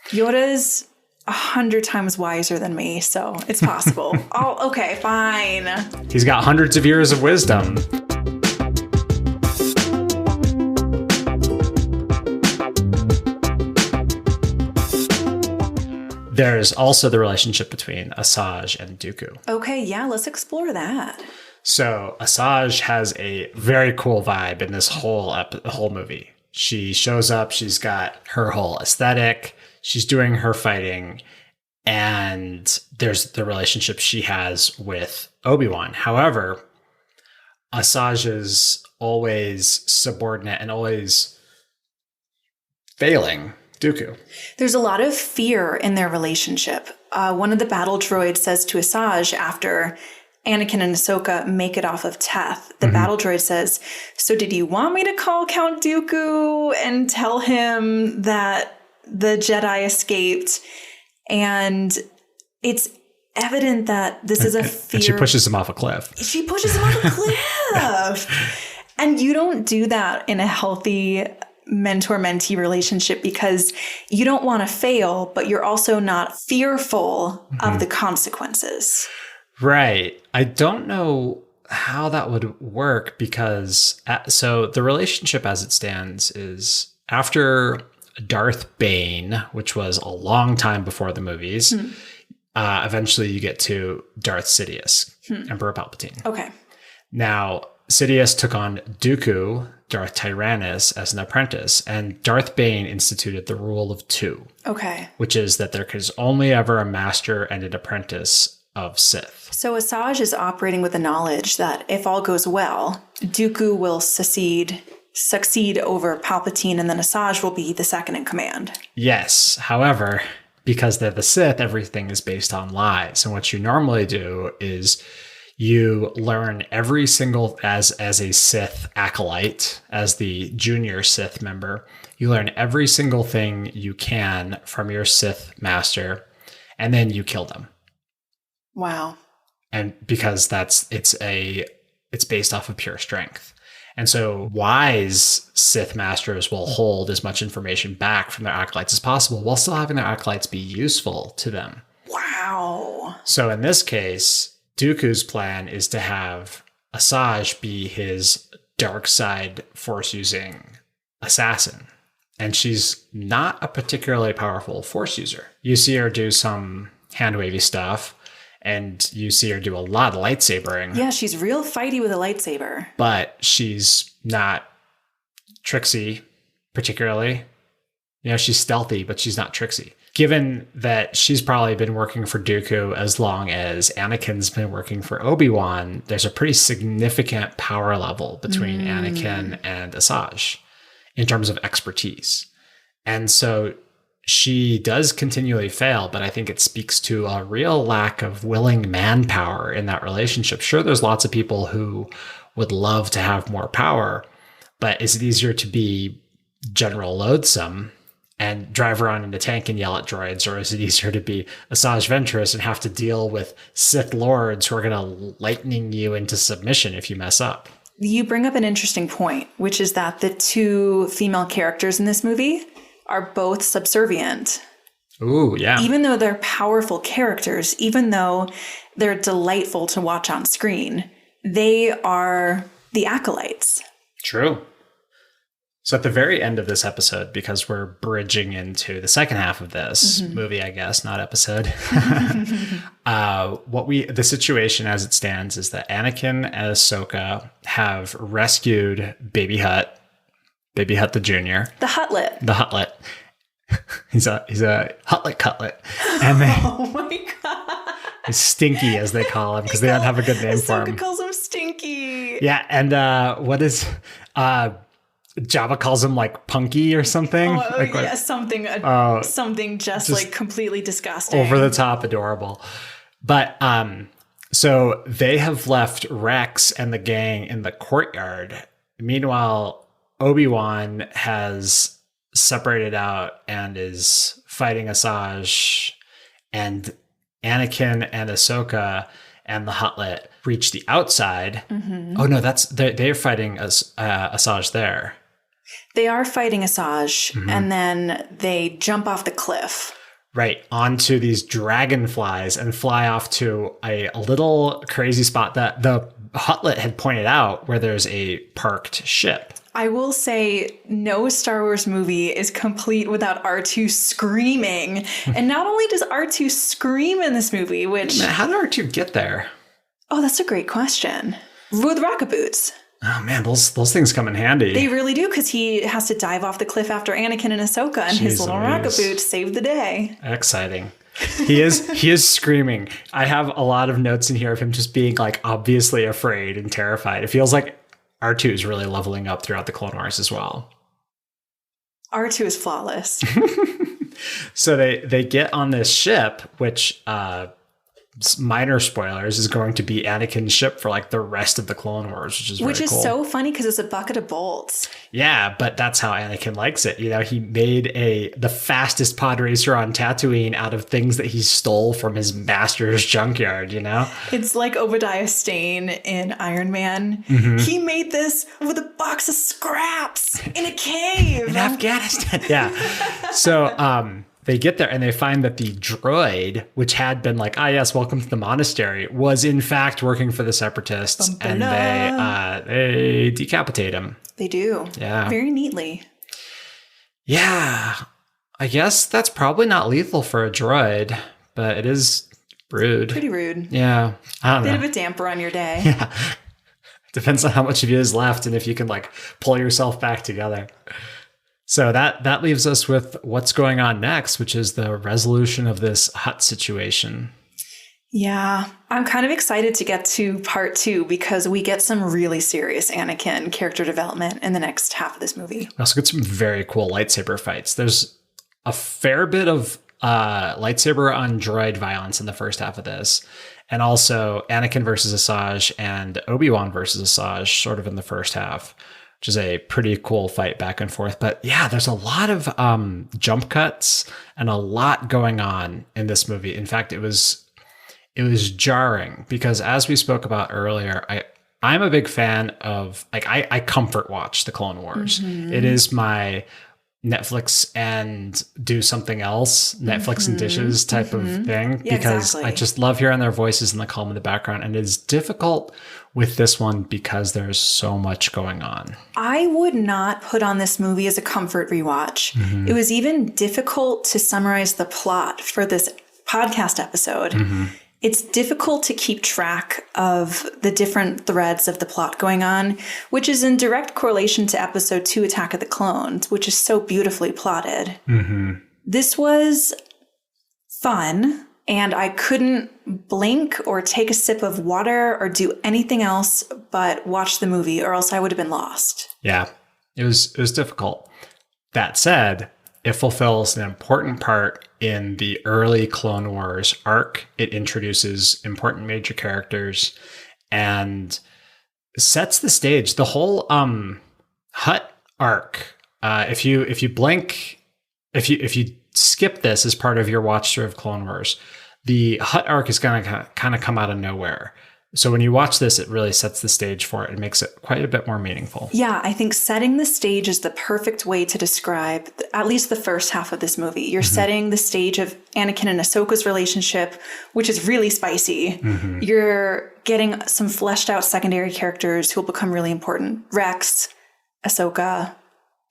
Yoda's 100 times wiser than me, so it's possible. Oh, okay, fine. He's got hundreds of years of wisdom. There's also the relationship between Asajj and Dooku. Okay, yeah, let's explore that. So Asajj has a very cool vibe in this whole movie. She shows up, she's got her whole aesthetic, she's doing her fighting, and there's the relationship she has with Obi-Wan. However, Asajj is always subordinate and always failing Dooku. There's a lot of fear in their relationship. One of the battle droids says to Asajj after Anakin and Ahsoka make it off of Teth, the battle droid says, so did you want me to call Count Dooku and tell him that the Jedi escaped? And it's evident that this is a fear. And she pushes him off a cliff. She pushes him off a cliff. And you don't do that in a healthy mentor-mentee relationship because you don't want to fail, but you're also not fearful of the consequences. Right. I don't know how that would work because so the relationship as it stands is after Darth Bane, which was a long time before the movies, eventually you get to Darth Sidious, Emperor Palpatine. Okay. Now, Sidious took on Dooku, Darth Tyrannus, as an apprentice, and Darth Bane instituted the rule of two. Okay. Which is that there is only ever a master and an apprentice of Sith. So Asajj is operating with the knowledge that if all goes well, Dooku will succeed over Palpatine, and then Asajj will be the second in command. Yes. However, because they're the Sith, everything is based on lies. And what you normally do is you learn every single, as a Sith acolyte, as the junior Sith member, you learn every single thing you can from your Sith master, and then you kill them. Wow. And because it's based off of pure strength. And so wise Sith masters will hold as much information back from their acolytes as possible while still having their acolytes be useful to them. Wow. So in this case, Dooku's plan is to have Asajj be his dark side force-using assassin. And she's not a particularly powerful force user. You see her do some hand-wavy stuff, and you see her do a lot of lightsabering. Yeah, she's real fighty with a lightsaber. But she's not tricksy, particularly. She's stealthy, but she's not tricksy. Given that she's probably been working for Dooku as long as Anakin's been working for Obi-Wan, there's a pretty significant power level between Anakin and Asajj in terms of expertise. And so she does continually fail, but I think it speaks to a real lack of willing manpower in that relationship. Sure, there's lots of people who would love to have more power, but is it easier to be General Loathsome and drive around in a tank and yell at droids, or is it easier to be Asajj Ventress and have to deal with Sith Lords who are going to lightning you into submission if you mess up? You bring up an interesting point, which is that the two female characters in this movie are both subservient. Ooh, yeah. Even though they're powerful characters, even though they're delightful to watch on screen, they are the acolytes. True. So at the very end of this episode, because we're bridging into the second half of this movie, I guess, not episode, the situation as it stands is that Anakin and Ahsoka have rescued Baby Hutt the Junior. The Huttlet. The Huttlet. He's a Huttlet cutlet. And oh my God. He's Stinky, as they call him, because they don't have a good name for him. Ahsoka calls him Stinky. Yeah, and what is... Jabba calls him like Punky or something. Oh, like yeah, something just like completely disgusting. Over the top adorable. But so they have left Rex and the gang in the courtyard. Meanwhile, Obi-Wan has separated out and is fighting Asajj, and Anakin and Ahsoka and the Huttlet reach the outside. Oh no, they're fighting Asajj there. They are fighting Asajj, and then they jump off the cliff. Right, onto these dragonflies and fly off to a little crazy spot that the Huttlet had pointed out where there's a parked ship. I will say no Star Wars movie is complete without R2 screaming. And not only does R2 scream in this movie, which... How did R2 get there? Oh, that's a great question. With rocket boots. Oh man, those things come in handy. They really do, because he has to dive off the cliff after Anakin and Ahsoka, and his little rocket boots saved the day. Exciting. He is screaming. I have a lot of notes in here of him just being like obviously afraid and terrified. It feels like R2 is really leveling up throughout the Clone Wars as well. R2 is flawless. So they get on this ship, which minor spoilers, is going to be Anakin's ship for like the rest of the Clone Wars, which is very cool. So funny because it's a bucket of bolts. Yeah, but that's how Anakin likes it. He made the fastest pod racer on Tatooine out of things that he stole from his master's junkyard, It's like Obadiah Stane in Iron Man. He made this with a box of scraps in a cave. In Afghanistan. Yeah. So, they get there and they find that the droid, which had been like, yes, welcome to the monastery, was in fact working for the Separatists. And they decapitate him. They do. Yeah. Very neatly. Yeah. I guess that's probably not lethal for a droid, but it is rude. Pretty rude. Yeah. I don't know. Bit of a damper on your day. Yeah. Depends on how much of you is left and if you can like pull yourself back together. So that leaves us with what's going on next, which is the resolution of this Hutt situation. Yeah, I'm kind of excited to get to part 2 because we get some really serious Anakin character development in the next half of this movie. We also get some very cool lightsaber fights. There's a fair bit of lightsaber on droid violence in the first half of this. And also Anakin versus Asajj and Obi-Wan versus Asajj sort of in the first half, which is a pretty cool fight back and forth. But yeah, there's a lot of jump cuts and a lot going on in this movie. In fact, it was jarring because, as we spoke about earlier, I'm a big fan of, like, I comfort watch the Clone Wars. Mm-hmm. It is my Netflix and do something else, Netflix and dishes type of thing, because I just love hearing their voices and the calm in the background. And it is difficult with this one because there's so much going on. I would not put on this movie as a comfort rewatch. Mm-hmm. It was even difficult to summarize the plot for this podcast episode. Mm-hmm. It's difficult to keep track of the different threads of the plot going on, which is in direct correlation to episode 2, Attack of the Clones, which is so beautifully plotted. Mm-hmm. This was fun, and I couldn't blink or take a sip of water or do anything else but watch the movie, or else I would have been lost. Yeah, it was difficult. That said, it fulfills an important part in the early Clone Wars arc. It introduces important major characters and sets the stage. The whole Hutt arc. If you skip this as part of your watch through of Clone Wars, the Hutt arc is going to kind of come out of nowhere. So when you watch this, it really sets the stage for it and makes it quite a bit more meaningful. Yeah, I think setting the stage is the perfect way to describe at least the first half of this movie. You're setting the stage of Anakin and Ahsoka's relationship, which is really spicy. Mm-hmm. You're getting some fleshed out secondary characters who will become really important. Rex, Ahsoka,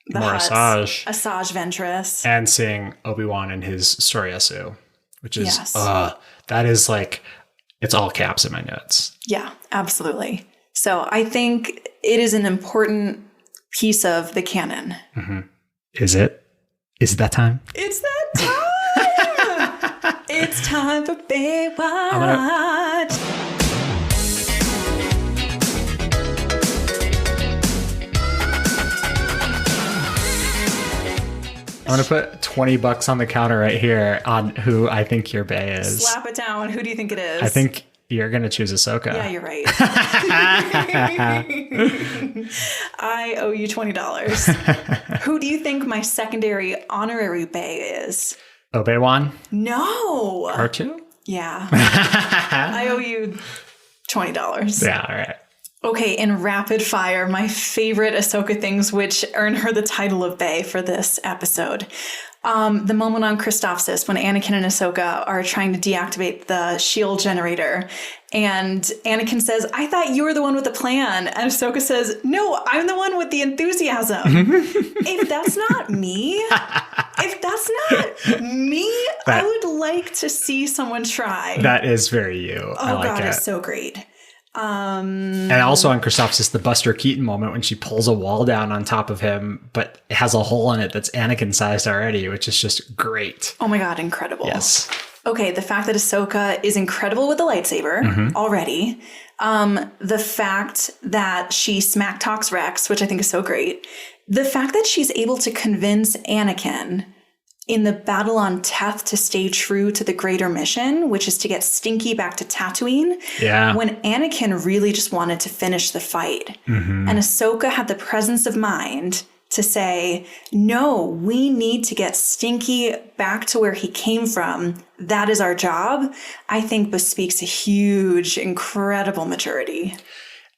the Hutts, Asajj Ventress. And seeing Obi-Wan in his Soryasu, which is, that is like... It's all caps in my notes. Yeah, absolutely. So I think it is an important piece of the canon. Mm-hmm. Is it? Is it that time? It's that time! It's time for Baywatch. I'm going to put $20 on the counter right here on who I think your bae is. Slap it down. Who do you think it is? I think you're going to choose Ahsoka. Yeah, you're right. I owe you $20. Who do you think my secondary honorary bae is? Obi-Wan? No. R2? Yeah. I owe you $20. Yeah, all right. Okay, in rapid fire, my favorite Ahsoka things, which earn her the title of bae for this episode. The moment on Christophsis when Anakin and Ahsoka are trying to deactivate the shield generator. And Anakin says, I thought you were the one with the plan. And Ahsoka says, no, I'm the one with the enthusiasm. If that's not me, I would like to see someone try. That is very you. Oh, God, it's so great. And also on Christophsis, the Buster Keaton moment when she pulls a wall down on top of him, but it has a hole in it that's Anakin sized already, which is just great. Oh my God, incredible. Yes. Okay, the fact that Ahsoka is incredible with the lightsaber already. The fact that she smack talks Rex, which I think is so great. The fact that she's able to convince Anakin in the battle on Teth to stay true to the greater mission, which is to get Stinky back to Tatooine. Yeah. When Anakin really just wanted to finish the fight. Mm-hmm. And Ahsoka had the presence of mind to say, no, we need to get Stinky back to where he came from. That is our job. I think bespeaks a huge, incredible maturity.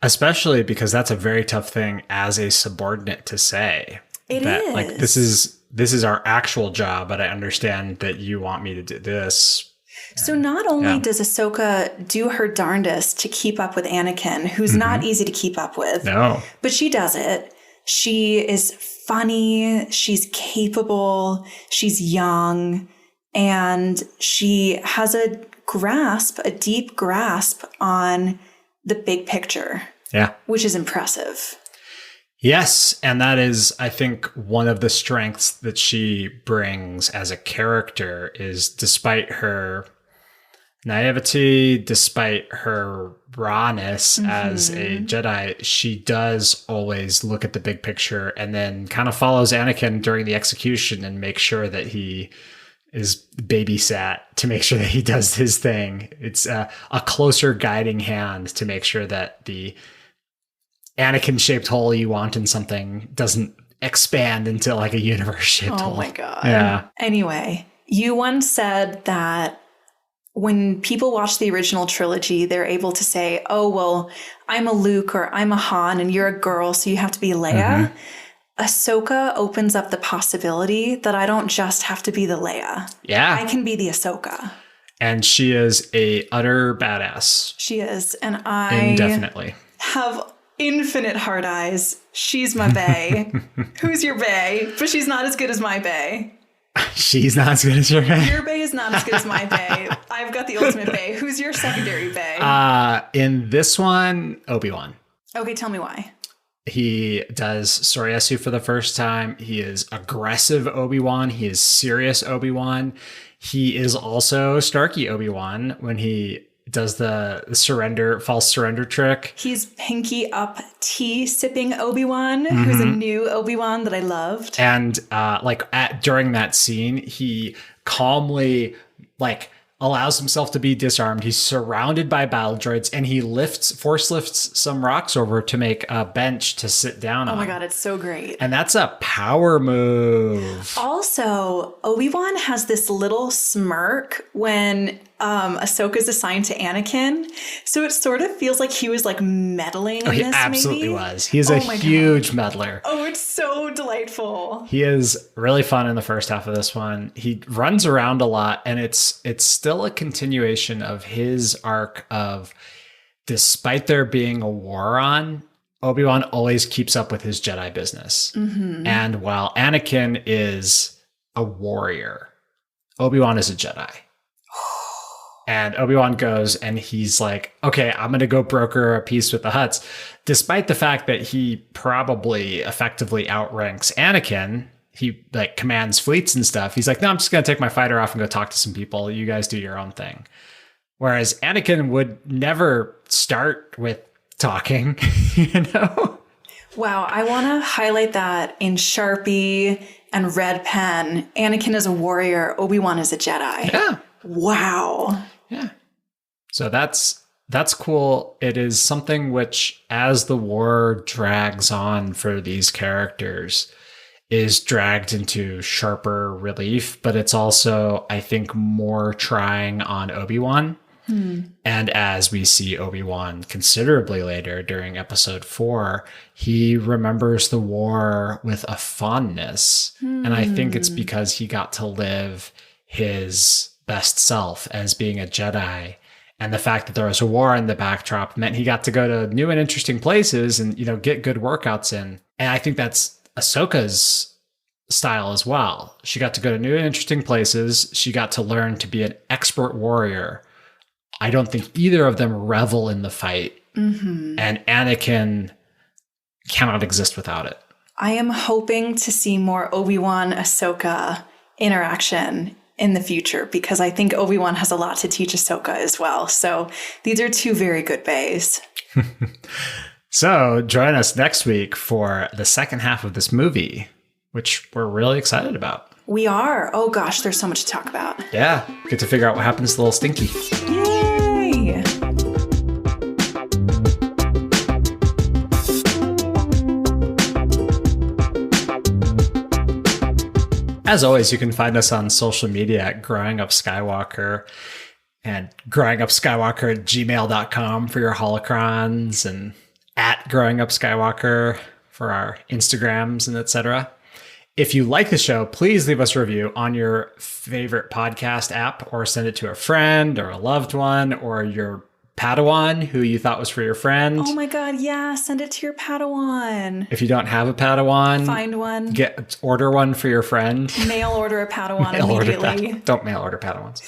Especially because that's a very tough thing as a subordinate to say. It is. Like, this is our actual job, but I understand that you want me to do this. So not only does Ahsoka do her darndest to keep up with Anakin, who's not easy to keep up with, but she does it. She is funny, she's capable, she's young, and she has a deep grasp on the big picture. Yeah. Which is impressive. Yes, and that is, I think, one of the strengths that she brings as a character is, despite her naivety, despite her rawness as a Jedi, she does always look at the big picture and then kind of follows Anakin during the execution and make sure that he is babysat to make sure that he does his thing. It's a closer guiding hand to make sure that the Anakin-shaped hole you want in something doesn't expand into like a universe-shaped hole. Oh my God. Yeah. Anyway, you once said that when people watch the original trilogy, they're able to say, oh, well, I'm a Luke or I'm a Han and you're a girl, so you have to be Leia. Ahsoka opens up the possibility that I don't just have to be the Leia. Yeah. I can be the Ahsoka. And she is a utter badass. She is. And I Indefinitely. have infinite hard eyes. She's my bae. Who's your bae? But she's not as good as my bae. She's not as good as your bae. Your bae is not as good as my bae. I've got the ultimate bae. Who's your secondary bae? In this one, Obi-Wan. Okay, tell me why. He does Soryasu for the first time. He is aggressive Obi-Wan. He is serious Obi-Wan. He is also Starky Obi-Wan when he does the false surrender trick. He's pinky up tea sipping Obi-Wan, who's a new Obi-Wan that I loved. And during that scene, he calmly allows himself to be disarmed. He's surrounded by battle droids, and he force lifts some rocks over to make a bench to sit down on. Oh my God, it's so great. And that's a power move. Also, Obi-Wan has this little smirk when Ahsoka's assigned to Anakin. So it sort of feels like he was meddling in this, He absolutely maybe. was. He is a huge meddler. Oh, it's so delightful. He is really fun in the first half of this one. He runs around a lot, and it's still a continuation of his arc of, despite there being a war on, Obi-Wan always keeps up with his Jedi business. And while Anakin is a warrior, Obi-Wan is a Jedi. And Obi-Wan goes and he's like, okay, I'm going to go broker a peace with the Hutts. Despite the fact that he probably effectively outranks Anakin, he commands fleets and stuff. He's like, no, I'm just going to take my fighter off and go talk to some people. You guys do your own thing. Whereas Anakin would never start with talking, Wow, I want to highlight that in Sharpie and red pen. Anakin is a warrior. Obi-Wan is a Jedi. Yeah. Wow. Yeah. So that's cool. It is something which, as the war drags on for these characters, is dragged into sharper relief, but it's also, I think, more trying on Obi-Wan. And as we see Obi-Wan considerably later during episode 4, he remembers the war with a fondness. And I think it's because he got to live his best self as being a Jedi. And the fact that there was a war in the backdrop meant he got to go to new and interesting places and, get good workouts in. And I think that's Ahsoka's style as well. She got to go to new and interesting places. She got to learn to be an expert warrior. I don't think either of them revel in the fight. And Anakin cannot exist without it. I am hoping to see more Obi-Wan Ahsoka interaction in the future, because I think Obi-Wan has a lot to teach Ahsoka as well. So these are two very good bays. So join us next week for the second half of this movie, which we're really excited about. We are. Oh gosh, there's so much to talk about. Yeah, get to figure out what happens to little Stinky. Yay! As always, you can find us on social media at Growing Up Skywalker and growingupskywalker@gmail.com for your holocrons, and at Growing Up Skywalker for our Instagrams and etc. If you like the show, please leave us a review on your favorite podcast app, or send it to a friend or a loved one or your Padawan who you thought was for your friend. Oh my God, yeah, send it to your Padawan. If you don't have a Padawan, Find one. Order one for your friend. Mail order a Padawan immediately. Don't mail order Padawans.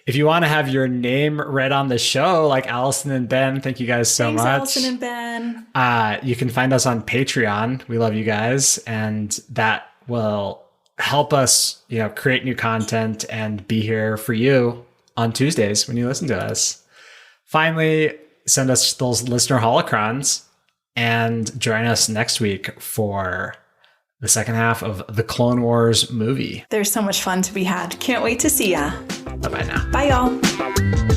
If you want to have your name read on the show, like Allison and Ben, thank you guys so Thanks, much. Allison and Ben. You can find us on Patreon. We love you guys, and that will help us, create new content and be here for you on Tuesdays when you listen to us. Finally, send us those listener holocrons and join us next week for the second half of the Clone Wars movie. There's so much fun to be had. Can't wait to see ya. Bye-bye now. Bye, y'all.